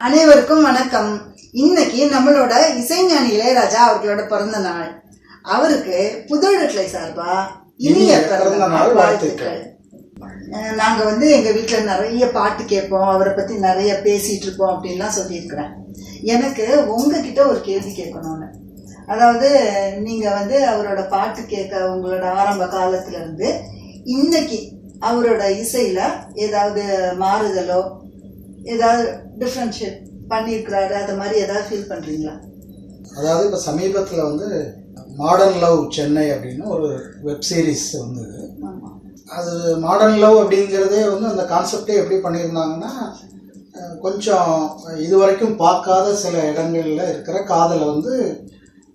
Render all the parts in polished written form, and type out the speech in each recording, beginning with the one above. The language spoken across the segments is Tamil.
அனைவருக்கும் வணக்கம். இன்னைக்கு நம்மளோட இசைஞானி இளையராஜா அவர்களோட பிறந்த நாள். அவருக்கு புதுடட்லை சார்பா இனிய பிறந்த நாள் வாழ்த்துக்கள். நாங்க எங்க வீட்டுல நிறைய பாட்டு கேட்போம், அவரை பத்தி நிறைய பேசிட்டு இருப்போம் அப்படின்லாம் சொல்லியிருக்கிறேன். எனக்கு உங்ககிட்ட ஒரு கேள்வி கேட்கணும்னு. அதாவது நீங்க அவரோட பாட்டு கேட்க உங்களோட ஆரம்ப காலத்துல இருந்து இன்னைக்கு அவரோட இசையில ஏதாவது மாறுதலோ ஏதாவது டிஃப்ரென்ஷியேட் பண்ணியிருக்கிறாரு, அது மாதிரி ஏதாவது ஃபீல் பண்ணுறீங்களா? அதாவது இப்போ சமீபத்தில் மாடர்ன் லவ் சென்னை அப்படின்னு ஒரு வெப் சீரிஸ் வந்தது. அது மாடர்ன் லவ் அப்படிங்கிறதே அந்த கான்செப்டே எப்படி பண்ணியிருந்தாங்கன்னா, கொஞ்சம் இது வரைக்கும் பார்க்காத சில இடங்களில் இருக்கிற காதலை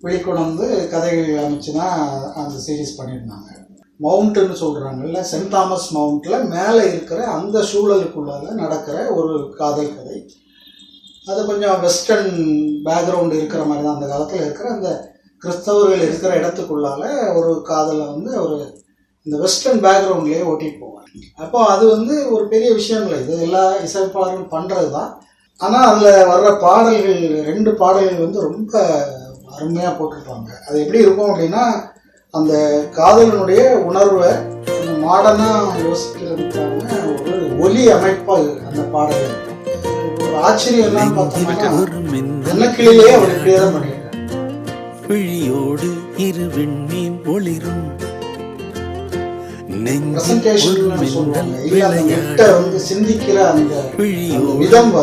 வெளிக்கொண்டு கதைகள் அமைச்சு தான் அந்த சீரீஸ் பண்ணியிருந்தாங்க. மவுண்ட்டுன்னு சொல்கிறாங்கல்ல, சென்ட் தாமஸ் மவுண்டில் மேலே இருக்கிற அந்த சூழலுக்குள்ளால நடக்கிற ஒரு காதல் கதை. அது கொஞ்சம் வெஸ்டர்ன் பேக்ரவுண்டு இருக்கிற மாதிரி தான். அந்த காலத்தில் இருக்கிற அந்த கிறிஸ்தவர்கள் இருக்கிற இடத்துக்குள்ளால ஒரு காதலை அவர் இந்த வெஸ்டர்ன் பேக்ரவுண்ட்லேயே ஓட்டிகிட்டு போவாங்க. அப்போ அது ஒரு பெரிய விஷயம் இல்லை, இது எல்லா இசைப்பாளர்களும் பண்ணுறது தான். ஆனால் அதில் வர்ற பாடல்கள் 2 பாடல்கள் ரொம்ப அருமையாக போட்டிருப்பாங்க. அது எப்படி இருக்கும் அப்படின்னா, அந்த காதலனுடைய உணர்வை மாடர்னாக யோசிக்கிறதுக்கான ஒரு ஒலி அமைப்பாக அந்த பாடல். ஒரு ஆச்சரியம் என்னன்னு பார்த்தோம்னா, என்னக்கிலேயே அவர் இப்படியே தான் பண்ணியிருக்காரு. பிரசன்டேஷன் சொல்லுவாங்க, இல்லை அந்த நெட்டை சிந்திக்கிற அந்த விதம்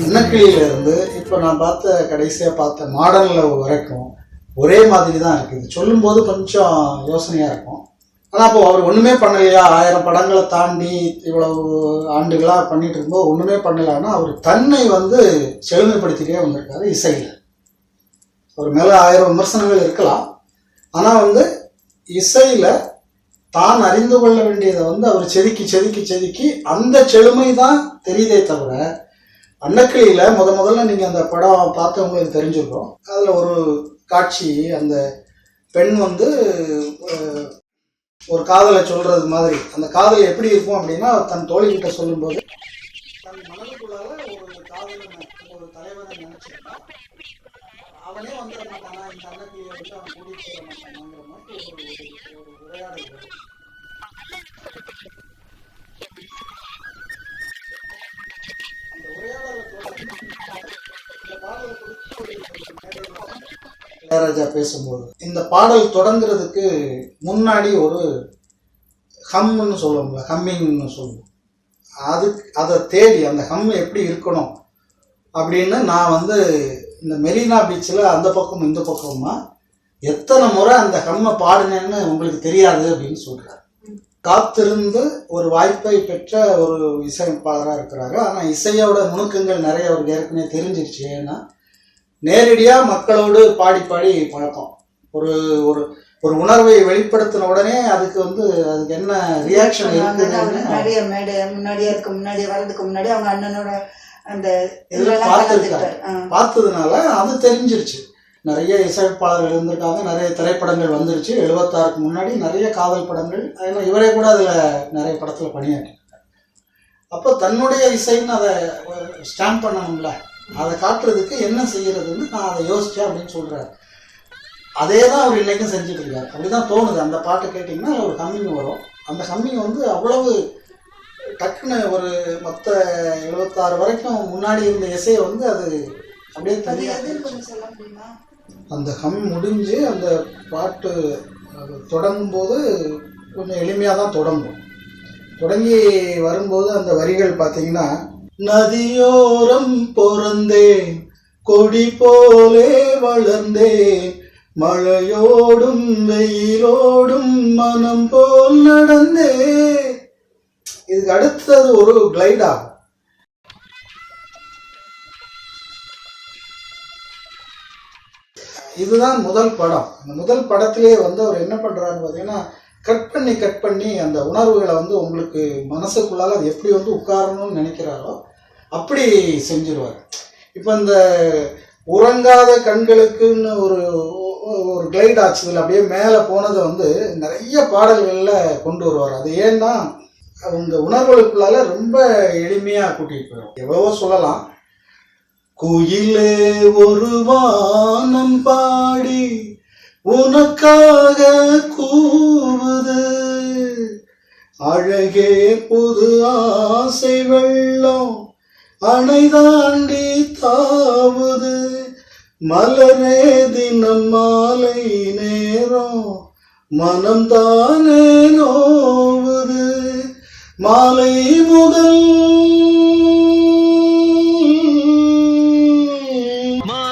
என்னக்கிளியில இருந்து இப்போ நான் கடைசியாக பார்த்த மாடர்ன்ல வரைக்கும் ஒரே மாதிரி தான் இருக்குது. சொல்லும்போது கொஞ்சம் யோசனையாக இருக்கும். ஆனால் அப்போ அவர் ஒன்றுமே பண்ணலையா, 1000 படங்களை தாண்டி இவ்வளவு ஆண்டுகளாக பண்ணிட்டு இருக்கும்போது ஒன்றுமே பண்ணலான்னா, அவர் தன்னை செழுமைப்படுத்திட்டே வந்திருக்காரு இசையில். அவர் மேலே 1000 விமர்சனங்கள் இருக்கலாம், ஆனால் இசையில் தான் அறிந்து கொள்ள வேண்டியதை அவர் செதுக்கி செதுக்கி செதுக்கி அந்த செழுமை தான் தெரியுதே தவிர, அன்னக்கிளியில் முதல்ல நீங்கள் அந்த படம் பார்த்தவங்களுக்கு தெரிஞ்சிருக்கும். அதில் ஒரு காட்சி, அந்த பெண் ஒரு காதலை சொல்றது மாதிரி, அந்த காதல் எப்படி இருக்கும் அப்படின்னா, தன் தோழிகிட்ட சொல்லும்போது தன் மனதுக்குள்ளால ஒரு காதலனை, ஒரு தலைவனை நினைச்சிருக்கா, அவனே மாட்டானா, இந்த அன்னக்கிளியை அவன் கூட்டிட்டு போக மாட்டானாங்கிற மாதிரி ஒரு உரையாடல். அந்த உரையாடலை இளையராஜா பேசும்போது இந்த பாடல் தொடங்குறதுக்கு முன்னாடி ஒரு ஹம்னு சொல்லுவோம்ல, ஹம்மிங்னு சொல்லுவோம். அதை தேடி அந்த ஹம் எப்படி இருக்கணும் அப்படின்னு நான் இந்த மெரினா பீச்சில் அந்த பக்கம் இந்த பக்கமா எத்தனை முறை அந்த ஹம்மை பாடினேன்னு உங்களுக்கு தெரியாது அப்படின்னு சொல்கிறார். காத்திருந்து ஒரு வாய்ப்பை பெற்ற ஒரு இசையமைப்பாளராக இருக்கிறாரு. ஆனால் இசையோட நுணுக்கங்கள் நிறைய அவருக்கு ஏற்கனவே தெரிஞ்சிருச்சு. ஏன்னா நேரடியாக மக்களோடு பாடி பாடி பழக்கம். ஒரு ஒரு ஒரு உணர்வை வெளிப்படுத்தின உடனே அதுக்கு அதுக்கு என்ன ரியாக்ஷன் இருக்குன்னு முன்னாடியே வர்றதுக்கு முன்னாடி அவங்க அண்ணனோட அந்த பார்த்ததுனால அது தெரிஞ்சிருச்சு. நிறைய இசையமைப்பாளர்கள் இருந்திருக்காங்க, நிறைய திரைப்படங்கள் வந்துருச்சு. 76க்கு முன்னாடி நிறைய காதல் படங்கள், ஏன்னா இவரே கூட அதில் நிறைய படத்தில் பணியாற்றிருக்காரு. அப்போ தன்னுடைய இசைன்னு அதை ஸ்டாம்ப் பண்ணணும்ல, அதை காட்டுறதுக்கு என்ன செய்யறதுன்னு நான் அதை யோசிச்சேன் அப்படின்னு சொல்றாரு. அதே தான் அவர் இன்னைக்கும் செஞ்சுட்டு இருக்காரு. அப்படிதான் தோணுது. அந்த பாட்டை கேட்டிங்கன்னா ஒரு ஹம்மிங் வரும். அந்த ஹம்மிங் அவ்வளவு டக்குன்னு ஒரு மொத்த 76 வரைக்கும் முன்னாடி இருந்த இசையை அது அப்படியே தெரியாது. அந்த ஹம் முடிஞ்சு அந்த பாட்டு தொடங்கும் போது கொஞ்சம் எளிமையாக தான் தொடங்கும். தொடங்கி வரும்போது அந்த வரிகள் பார்த்தீங்கன்னா, நதியோரம் பொறந்தேன், கொடி போலே வளர்ந்தேன், மழையோடும் வெயிலோடும் மனம் போல் நடந்தேன். இதுக்கு அடுத்தது ஒரு கிளைட் ஆகும். இதுதான் முதல் படம். அந்த முதல் படத்திலே அவர் என்ன பண்றாருன்னு பார்த்தீங்கன்னா, கட் பண்ணி அந்த உணர்வுகளை உங்களுக்கு மனசுக்குள்ளால அது எப்படி உட்காரணும்னு நினைக்கிறாரோ அப்படி செஞ்சிருவார். இப்போ இந்த உறங்காத கண்களுக்குன்னு ஒரு ஒரு கிளைட் ஆச்சுதில் அப்படியே மேலே போனதை நிறைய பாடல்களில் கொண்டு வருவார். அது ஏன்னா அவங்க உணர்வுகளுக்குள்ளால ரொம்ப எளிமையாக கூட்டிகிட்டு போயிடும். எவ்வளவோ சொல்லலாம், குயிலே ஒரு வானம் பாடி உனக்காக கூவுது, அழகே புது ஆசை வெள்ளம் அணை தாண்டி தாவுது, மலரே தினம் மாலை நேரம் மனம் தானே நோவுது, மாலை முதல்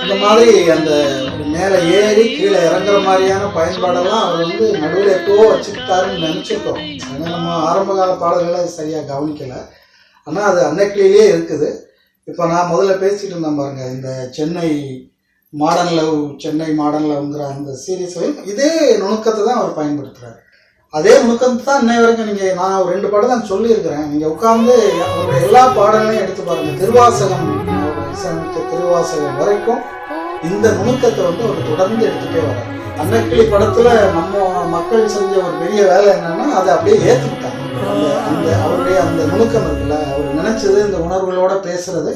இந்த மாதிரி அந்த மேல ஏறி கீழே இறங்குற மாதிரியான பயன்பாடெல்லாம் அவர் வந்து நடுவில் எப்போ வச்சுக்கிட்டாருன்னு நினைச்சிருக்கோம். ஏன்னா நம்ம ஆரம்ப கால பாடல்களை சரியா கவனிக்கல, ஆனா அது அன்னைக்கிலேயே இருக்குது. இப்போ நான் முதல்ல பேசிட்டு இருந்தேன் பாருங்க, இந்த சென்னை மாடர்ன் லவ்ங்கிற அந்த சீரீஸ்லையும் இதே நுணுக்கத்தை தான் அவர் பயன்படுத்துறாரு. அதே நுணுக்கத்தை தான் இன்னை வரைக்கும் நான் ஒரு 2 பாடம் தான் சொல்லியிருக்கிறேன். நீங்கள் உட்கார்ந்து அவருடைய எல்லா பாடங்களையும் எடுத்து பாருங்க, திருவாசகம் இசையமைத்த திருவாசகம் வரைக்கும் இந்த நுணுக்கத்தை வந்து அவர் தொடர்ந்து எடுத்துகிட்டே வர்றாரு. அன்னக்கிளி படத்தில் நம்ம மக்கள் செஞ்ச ஒரு பெரிய வேலை என்னன்னா அதை அப்படியே ஏற்றுக்கிட்டாங்க. அந்த அவருடைய அந்த நுணுக்கம் இருக்குல்ல, அவர் நினைச்சது இந்த உணர்வுகளோட பேசுறது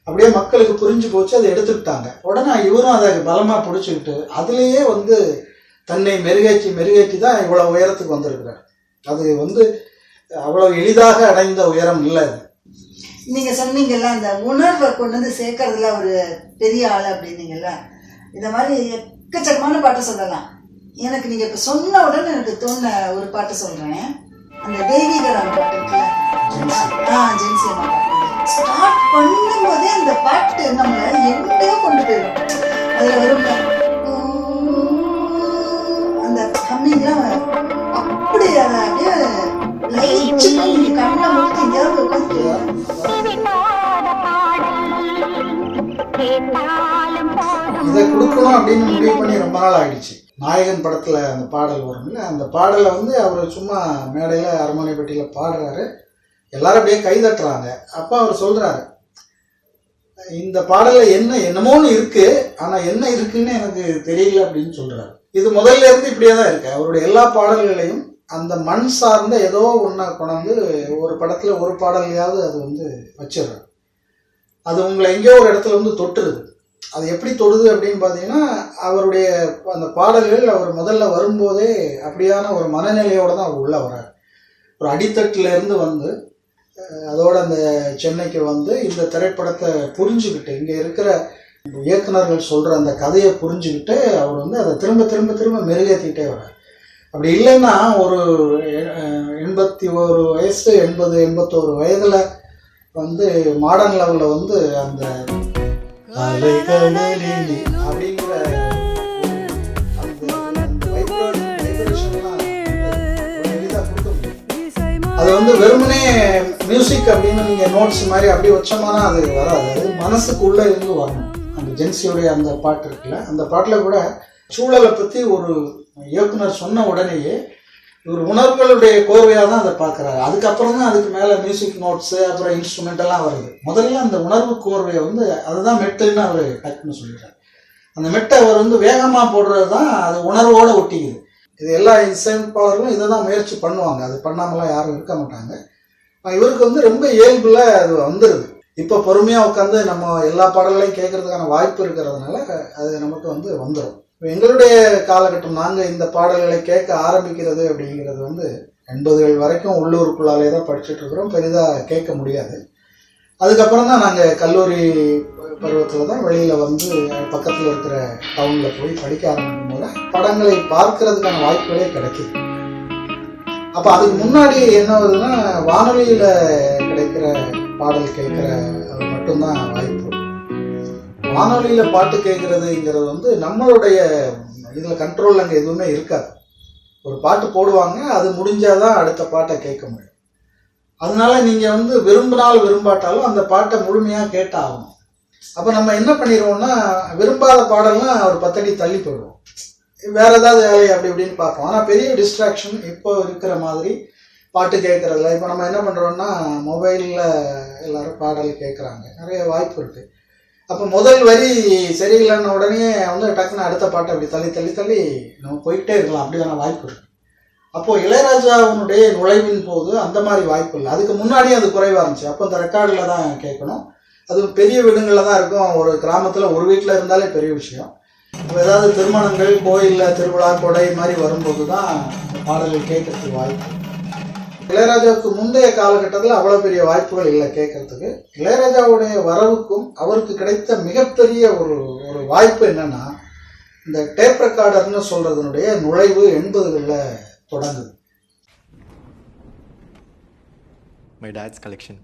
அப்படியே மக்களுக்கு புரிஞ்சு போச்சு, அதை எடுத்துக்கிட்டாங்க. உடனே இவரும் அதை பலமாக பிடிச்சிக்கிட்டு அதுலேயே வந்து தன்னை மெருகேற்றி தான் இவ்வளோ உயரத்துக்கு வந்திருக்கிறார். அது வந்து அவ்வளோ எளிதாக அடைந்த உயரம் இல்லை. அது நீங்கள் சொன்னீங்கல்ல, அந்த உணர்வை கொண்டு வந்து சேர்க்கறதுல ஒரு பெரிய ஆள் அப்படின்னீங்கல்ல, இந்த மாதிரி எக்கச்சக்கமான பாட்டு சொல்லலாம். எனக்கு நீங்கள் இப்போ சொன்ன உடனே எனக்கு தோணுன ஒரு பாட்டு சொல்கிறேன். அந்த தெய்வீகரான பாட்டு இருக்குல்ல, ஜென்சி அம்மா பாட்டு ஸ்டார்ட் பண்ணும்போதே அந்த பாட்டு நம்மளை எங்கேயோ கொண்டு போயிடும். அதில் வரும் அந்த கம்மிங்லாம் அப்படி அதை அப்படியே லயிச்சுட்டு நீங்கள் கண்ணை முடித்து எங்கேயாவது உட்காந்து இதை கொடுக்கணும் அப்படின்னு முடிவு பண்ணி ரொம்ப நாள் ஆயிடுச்சு. நாயகன் படத்துல அந்த பாடல் வரும்ல, அந்த பாடலை வந்து அவர் சும்மா மேடையில அரண்மனை பெட்டியில பாடுறாரு, எல்லாரும் அப்படியே கை தட்டுறாங்க. அப்போ அவர் சொல்றாரு, இந்த பாடல்ல என்னமோன்னு இருக்கு, ஆனா என்ன இருக்குன்னு எனக்கு தெரியல அப்படின்னு சொல்றாரு. இது முதல்ல இருந்து இப்படியே தான் இருக்கு. அவருடைய எல்லா பாடல்களையும் அந்த மண் சார்ந்த ஏதோ ஒன்றை கொண்டாந்து ஒரு படத்துல ஒரு பாடலையாவது அது வந்து வச்சிடுறாரு. அது உங்களை எங்கேயோ ஒரு இடத்துல வந்து தொட்டுருது. அது எப்படி தொடுது அப்படின்னு பார்த்தீங்கன்னா, அவருடைய அந்த பாடல்கள் அவர் முதல்ல வரும்போதே அப்படியான ஒரு மனநிலையோடு தான் அவர் உள்ளே வர்றார். ஒரு அடித்தட்டில் இருந்து வந்து அதோட அந்த சென்னைக்கு வந்து இந்த திரைப்படத்தை புரிஞ்சுக்கிட்டு, இங்கே இருக்கிற இயக்குநர்கள் சொல்கிற அந்த கதையை புரிஞ்சுக்கிட்டு அவர் வந்து அதை திரும்ப திரும்ப திரும்ப மெருகேற்றிக்கிட்டே வர்றார். அப்படி இல்லைன்னா ஒரு 81 வயசு 81 வயதில் வந்து மாடர்ன் லெவலில் வந்து அந்த அப்படிங்கிற அது வந்து வெறுமனே மியூசிக் அப்படின்னு நீங்கள் நோட்ஸ் மாதிரி அப்படி வச்சோம்னா அது வராது. அது மனசுக்குள்ளே இருந்து வரணும். அந்த ஜென்சியோடைய அந்த பாட்டு இருக்குல்ல, அந்த பாட்டில் கூட சூழலை பற்றி ஒரு இயக்குனர் சொன்ன உடனேயே ஒரு உணர்வுகளுடைய கோர்வையாக தான் அதை பார்க்குறாரு. அதுக்கப்புறம் தான் அதுக்கு மேலே மியூசிக் நோட்ஸு அப்புறம் இன்ஸ்ட்ருமெண்டெல்லாம் வருது. முதல்ல அந்த உணர்வு கோர்வையை வந்து அதுதான் மெட்டுன்னு அவர் டக்குன்னு சொல்லிடுறாரு. அந்த மெட்டை அவர் வந்து வேகமாக போடுறது தான் அது உணர்வோடு ஒட்டிக்குது. இது எல்லா இசையமைப்பாளர்களும் இதை தான் முயற்சி பண்ணுவாங்க, அது பண்ணாமலாம் யாரும் இருக்க மாட்டாங்க. இவருக்கு வந்து ரொம்ப இயல்பில் அது வந்துடுது. இப்போ பொறுமையாக உட்காந்து நம்ம எல்லா பாடல்களையும் கேட்கறதுக்கான வாய்ப்பு இருக்கிறதுனால அது நமக்கு வந்து வந்துடும். எங்களுடைய காலகட்டம் நாங்கள் இந்த பாடல்களை கேட்க ஆரம்பிக்கிறது அப்படிங்கிறது வந்து 80கள் வரைக்கும் உள்ளூருக்குள்ளாலே தான் படிச்சுட்டு இருக்கிறோம், பெரிதாக கேட்க முடியாது. அதுக்கப்புறம் தான் நாங்கள் கல்லூரி பருவத்தில் தான் வெளியில் வந்து பக்கத்தில் இருக்கிற டவுனில் போய் படிக்க ஆரம்பிக்கும் போது படங்களை பார்க்கறதுக்கான வாய்ப்புகளே கிடைக்கிது. அப்போ அதுக்கு முன்னாடி என்ன ஆகுதுன்னா, வானொலியில் கிடைக்கிற பாடல் கேட்குற அது மட்டும்தான் வாய்ப்பு. வானொலியில் பாட்டு கேட்குறதுங்கிறது வந்து நம்மளுடைய இதில் கண்ட்ரோல் அங்கே எதுவுமே இருக்காது. ஒரு பாட்டு போடுவாங்க, அது முடிஞ்சாதான் அடுத்த பாட்டை கேட்க முடியும். அதனால நீங்கள் வந்து விரும்பினாலும் விரும்பாட்டாலும் அந்த பாட்டை முழுமையாக கேட்டாகணும். அப்போ நம்ம என்ன பண்ணிடுவோம்னா, விரும்பாத பாடல்லாம் ஒரு 10 அடி தள்ளி போயிடுவோம், வேற ஏதாவது வேலை அப்படி இப்படின்னு பார்ப்போம். ஆனால் பெரிய டிஸ்ட்ராக்ஷன் இப்போ இருக்கிற மாதிரி பாட்டு கேட்குறதில்ல. இப்போ நம்ம என்ன பண்ணுறோம்னா, மொபைலில் எல்லோரும் பாடல் கேட்குறாங்க, நிறைய வாய்ப்பு இருக்குது. அப்போ முதல் வரி சரியில்லைன்ன உடனே வந்து டக்குன்னு அடுத்த பாட்டை அப்படி தள்ளி தள்ளி தள்ளி நம்ம போய்கிட்டே இருக்கலாம், அப்படியான வாய்ப்பு இருக்குது. அப்போது இளையராஜாவுடைய நுழைவின் போது அந்த மாதிரி வாய்ப்பு இல்லை. அதுக்கு முன்னாடியே அது குறைவாக இருந்துச்சு. அப்போ இந்த ரெக்கார்டில் தான் கேட்கணும். அதுவும் பெரிய வீடுங்களில் தான் இருக்கும். ஒரு கிராமத்தில் ஒரு வீட்டில் இருந்தாலே பெரிய விஷயம். ஏதாவது திருமணங்கள், கோயிலில் திருவிழா, கொடை மாதிரி வரும்போது தான் பாடல்கள் கேட்கறதுக்கு வாய்ப்பு. இளையராஜாவுக்கு முந்தைய காலகட்டத்தில் அவ்வளோ பெரிய வாய்ப்புகள் இல்லை கேட்கறதுக்கு. இளையராஜாவுடைய வரவுக்கும் அவருக்கு கிடைத்த மிகப்பெரிய ஒரு வாய்ப்பு என்னன்னா, இந்த டேப் ரெக்கார்டர்னு சொல்றதனுடைய நுழைவு 80களில் தொடங்குது. My dad's collection.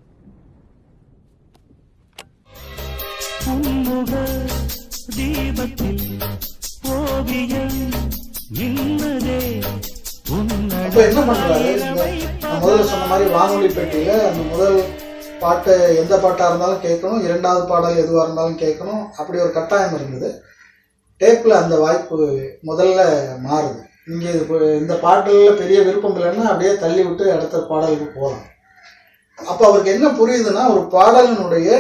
அப்போ என்ன பண்றாரு, நான் முதல்ல சொன்ன மாதிரி வானொலி பெட்டியில அந்த முதல் பாட்டு எந்த பாட்டாக இருந்தாலும் கேட்கணும், இரண்டாவது பாடல் எதுவாக இருந்தாலும் கேட்கணும், அப்படி ஒரு கட்டாயம் இருந்தது. டேப்பில் அந்த வாய்ப்பு முதல்ல மாறுது. நீங்கள் இந்த பாடலில் பெரிய விருப்பம் இல்லைன்னா அப்படியே தள்ளி விட்டு அடுத்த பாடலுக்கு போகலாம். அப்போ அவருக்கு என்ன புரியுதுன்னா, ஒரு பாடலினுடைய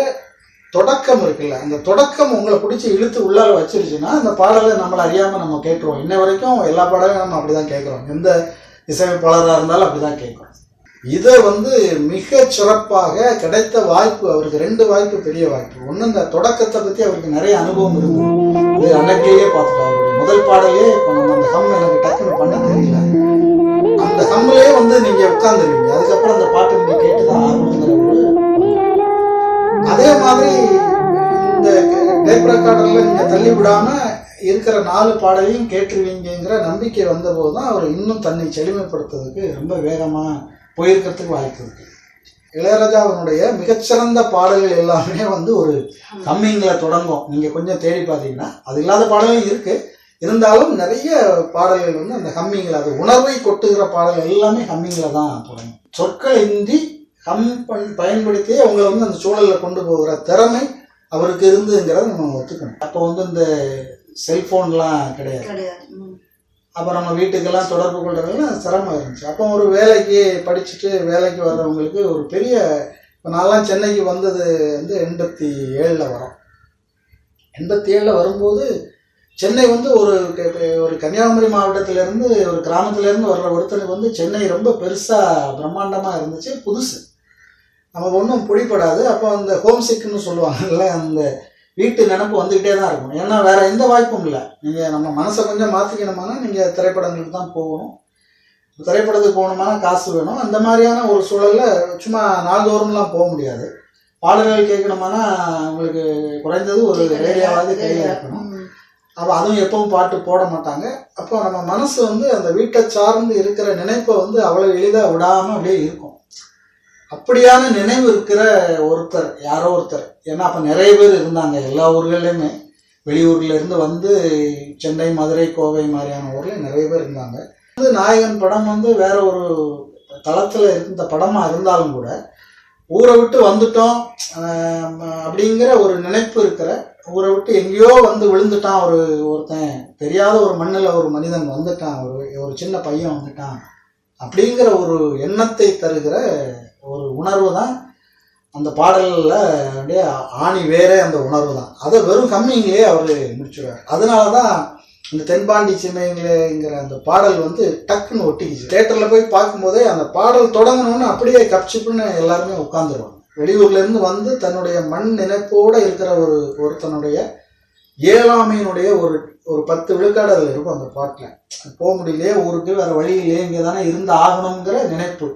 தொடக்கம் இருக்குல்ல, அந்த தொடக்கம் உங்களை பிடிச்சி இழுத்து உள்ளார வச்சிருச்சுன்னா அந்த பாடலை நம்மளை அறியாமல் நம்ம கேட்குறோம். இன்ன வரைக்கும் எல்லா பாடலையும் நம்ம அப்படி தான் கேட்குறோம். எந்த இசையமைப்பாளராக இருந்தாலும் அப்படி தான் கேட்குறோம். இதை மிக சிறப்பாக கிடைத்த வாய்ப்பு அவருக்கு. 2 வாய்ப்பு, பெரிய வாய்ப்பு. ஒன்று, இந்த தொடக்கத்தை பற்றி அவருக்கு நிறைய அனுபவம் இருந்தது. இது அன்னைக்கே பார்த்துட்டோம். அவருடைய முதல் பாடலே இப்போ நம்ம அந்த ஹம் எனக்கு டக்குன்னு பண்ண தெரியல, அந்த ஹம்லேயே நீங்கள் உட்காந்துருவீங்க. அதுக்கப்புறம் அந்த பாட்டு நீங்கள் கேட்டுதான் ஆகணுங்கிற அதே மாதிரி இந்த டேப் ரெக்கார்டர்ல நீங்கள் தள்ளி விடாமல் இருக்கிற 4 பாடலையும் கேட்டுருவீங்கிற நம்பிக்கை வந்தபோது தான் அவர் இன்னும் தன்னை செழுமைப்படுத்துறதுக்கு ரொம்ப வேகமாக போயிருக்கிறதுக்கு வாய்ப்பு இருக்கு. இளையராஜா அவனுடைய மிகச்சிறந்த பாடல்கள் எல்லாமே ஒரு ஹம்மிங்கில் தொடங்கும். நீங்கள் கொஞ்சம் தேடி பார்த்தீங்கன்னா அது இல்லாத பாடலும் இருக்குது. இருந்தாலும் நிறைய பாடல்கள் அந்த ஹம்மிங்கில், அது உணர்வை கொட்டுகிற பாடல்கள் எல்லாமே ஹம்மிங்கில் தான் தொடங்கும். சொற்கள் இன்றி ஹம் பயன்படுத்தி அவங்களை அந்த சூழலில் கொண்டு போகிற திறமை அவருக்கு இருந்துங்கிறத நம்ம ஒத்துக்கணும். அப்போ இந்த செல்ஃபோன்லாம் கிடையாது. அப்போ நம்ம வீட்டுக்கெல்லாம் தொடர்பு கொள்றதுலாம் சிரமம் இருந்துச்சு. அப்போ ஒரு வேலைக்கு படிச்சுட்டு வேலைக்கு வர்றவங்களுக்கு ஒரு பெரிய, இப்போ நான்லாம் சென்னைக்கு வந்தது 87ல் வரோம். 87ல் வரும்போது சென்னை ஒரு கன்னியாகுமரி மாவட்டத்திலேருந்து, ஒரு கிராமத்திலேருந்து வர்ற ஒருத்தனுக்கு சென்னை ரொம்ப பெருசாக பிரம்மாண்டமாக இருந்துச்சு, புதுசு, நமக்கு ஒன்றும் பிடிப்படாது. அப்போ அந்த ஹோம் சிக்குன்னு சொல்லுவாங்கல்ல, அந்த வீட்டு நினப்பு வந்துக்கிட்டே தான் இருக்கும். ஏன்னா வேறு எந்த வாய்ப்பும் இல்லை. நீங்கள் நம்ம மனசை கொஞ்சம் மாற்றிக்கணுமானா நீங்கள் திரைப்படங்களுக்கு தான் போகணும். திரைப்படத்துக்கு போகணுமானா காசு வேணும். அந்த மாதிரியான ஒரு சூழலில் சும்மா நாள்தோறும்லாம் போக முடியாது. பாடல்கள் கேட்கணுமானா உங்களுக்கு குறைந்தது ஒரு ரேடியோவாவது கையில் இருக்கணும். அப்போ அதுவும் எப்பவும் பாட்டு போட மாட்டாங்க. அப்போ நம்ம மனசு அந்த வீட்டை சார்ந்து இருக்கிற நினைப்பை அவ்வளோ எளிதாக விடாமல் அப்படியே இருக்கும். அப்படியான நினைவு இருக்கிற ஒருத்தர், யாரோ ஒருத்தர். ஏன்னா அப்போ நிறைய பேர் இருந்தாங்க எல்லா ஊர்கள்லையுமே. வெளியூர்லேருந்து சென்னை, மதுரை, கோவை மாதிரியான ஊரில் நிறைய பேர் இருந்தாங்க. நாயகன் படம் வேற ஒரு தளத்தில் இருந்த படமாக இருந்தாலும் கூட ஊரை விட்டு வந்துட்டோம் அப்படிங்கிற ஒரு நினைப்பு இருக்கிற, ஊரை விட்டு எங்கேயோ விழுந்துட்டான் ஒருத்தன், தெரியாத ஒரு மண்ணில் ஒரு மனிதன் வந்துட்டான், ஒரு சின்ன பையன் வந்துட்டான் அப்படிங்கிற ஒரு எண்ணத்தை தருகிற ஒரு உணர்வு தான் அந்த பாடலில் அப்படியே ஆணி வேறே அந்த உணர்வு தான். அதை வெறும் கம்மிங்களே அவர் முடிச்சுடுவார். அதனால தான் இந்த தென்பாண்டி சிமைங்கிற அந்த பாடல் டக்குன்னு ஒட்டிக்கிச்சு. தேட்டரில் போய் பார்க்கும்போதே அந்த பாடல் தொடங்கணும்னு அப்படியே கப்சிப்புன்னு எல்லாருமே உட்காந்துருவாங்க. வெளியூர்லேருந்து தன்னுடைய மண் நினைப்போடு இருக்கிற ஒருத்தனுடைய இயலாமையினுடைய ஒரு 10 விழுக்காடு அதில் இருக்கும் அந்த பாட்டில். போக முடியலையே ஊருக்கு, வேறு வழியிலே, இங்கே தானே இருந்து ஆகணுங்கிற நினைப்பு,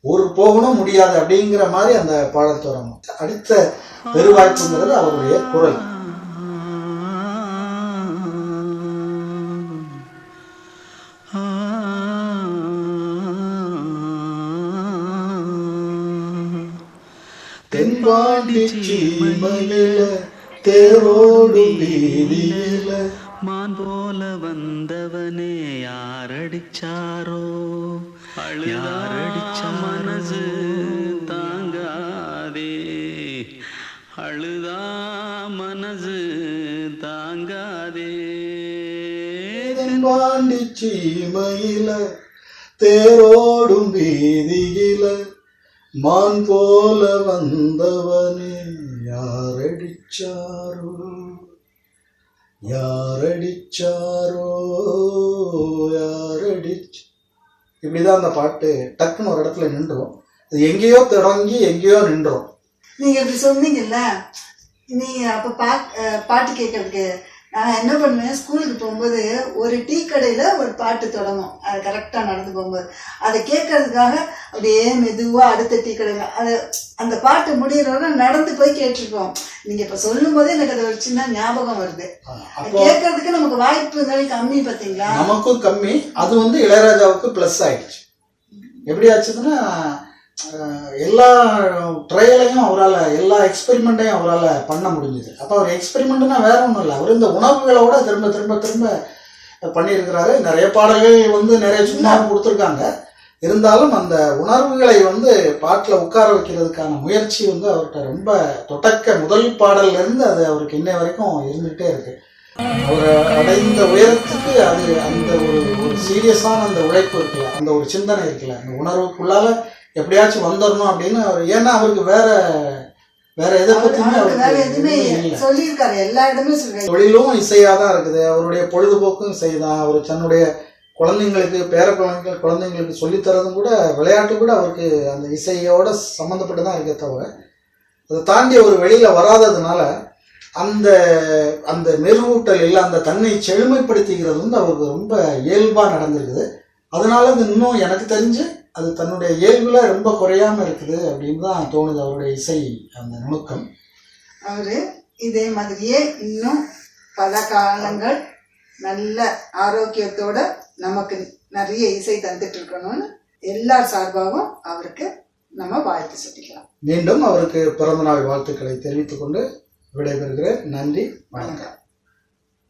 ஊருக்கு போகணும் முடியாது அப்படிங்கிற மாதிரி அந்த பாடல் தொடங்கும். அடுத்த பெருவாய்ப்புங்கிறது அவருடைய குரல். தென்பாண்டி சீமையில தேரோடும் வீதியில மான் போல வந்தவனே யாரடிச்சாரோ, யாரடிச்ச மனசு தாங்காதே, அழுதா மனசு தாங்காதே. தென்பாண்டி சீமையில தேரோடும் வீதியில மான் போல வந்தவனே யாரடிச்சாரோ, யாரடிச்சாரோ, யாரடிச்சு. இப்படிதான் அந்த பாட்டு டக்குன்னு ஒரு இடத்துல நின்றுடும். அது எங்கேயோ தொடங்கி எங்கேயோ நின்றுடும். நீங்க இப்படி சொன்னீங்கல்ல, நீ அப்ப பாட்டு கேட்கறதுக்கு நான் என்ன பண்ணுவேன், ஸ்கூலுக்கு போகும்போது ஒரு டீ கடையில ஒரு பாட்டு தொடங்கும், அது கரெக்டா நடந்து போகும்போது அதை கேட்கறதுக்காக அப்படியே மெதுவா அடுத்த டீ கடையில அது அந்த பாட்டு முடியறவரை நடந்து போய் கேட்டிருக்கோம். நீங்க இப்ப சொல்லும் போதே எனக்கு அது ஒரு சின்ன ஞாபகம் வருது. கேட்கறதுக்கு நமக்கு வாய்ப்புகள் கம்மி, பாத்தீங்களா? நமக்கும் கம்மி. அது வந்து இளையராஜாவுக்கு பிளஸ் ஆயிடுச்சு. எப்படி ஆச்சுன்னா, எல்லா ட்ரையலையும் அவரால், எல்லா எக்ஸ்பெரிமெண்ட்டையும் அவரால் பண்ண முடிஞ்சுது. அப்போ அவர் எக்ஸ்பெரிமெண்ட்னா வேற ஒன்றும் இல்லை, அவர் இந்த உணவுகளோட திரும்ப திரும்ப திரும்ப பண்ணியிருக்கிறாரு. நிறைய பாடல்கள் வந்து நிறைய சும்மாவும் கொடுத்துருக்காங்க. இருந்தாலும் அந்த உணர்வுகளை வந்து பாட்டில் உட்கார வைக்கிறதுக்கான முயற்சி வந்து அவர்கிட்ட ரொம்ப முதல் பாடல்ல இருந்து அது அவருக்கு இன்னை வரைக்கும் இருந்துகிட்டே இருக்கு. அவர் அடைந்த உயரத்துக்கு அது அந்த ஒரு சீரியஸான அந்த உழைப்பு இருக்குல்ல, அந்த ஒரு சிந்தனை இருக்குல்ல, அந்த உணர்வுக்குள்ளால எப்படியாச்சும் வந்துடணும் அப்படின்னு அவர், ஏன்னா அவருக்கு வேற எதை பத்தியுமே சொல்லியிருக்காரு, எல்லா இடமே சொல்லிருக்காரு. தொழிலும் இசையாதான் இருக்குது, அவருடைய பொழுதுபோக்கும் இசைதான். அவர் தன்னுடைய குழந்தைங்களுக்கு, பேர குழந்தைங்களுக்கு சொல்லித்தரதும் கூட, விளையாட்டு கூட அவருக்கு அந்த இசையோட சம்மந்தப்பட்டு தான் இருக்கே தவிர அதை தாண்டி அவர் வெளியில வராததுனால அந்த அந்த மெருகூட்டல் இல்லை, அந்த தன்னை செழுமைப்படுத்திக்கிறது வந்து அவருக்கு ரொம்ப இயல்பா நடந்திருக்குது. அதனால அது இன்னும் எனக்கு தெரிஞ்சு அது தன்னுடைய இயல்புல ரொம்ப குறையாம இருக்குது அப்படின்னு தான் தோணுது அவருடைய இசை அந்த நுணுக்கம். அவரு இதே மாதிரியே இன்னும் பல காலங்கள் நல்ல ஆரோக்கியத்தோட நமக்கு நிறைய இசை தந்துட்டு இருக்கணும்னு எல்லார் சார்பாகவும் அவருக்கு நம்ம வாழ்த்து சொல்லிக்கலாம். மீண்டும் அவருக்கு பிறந்தநாள் வாழ்த்துக்களை தெரிவித்துக் கொண்டு விடைபெறுகிறேன். நன்றி, வணக்கம்.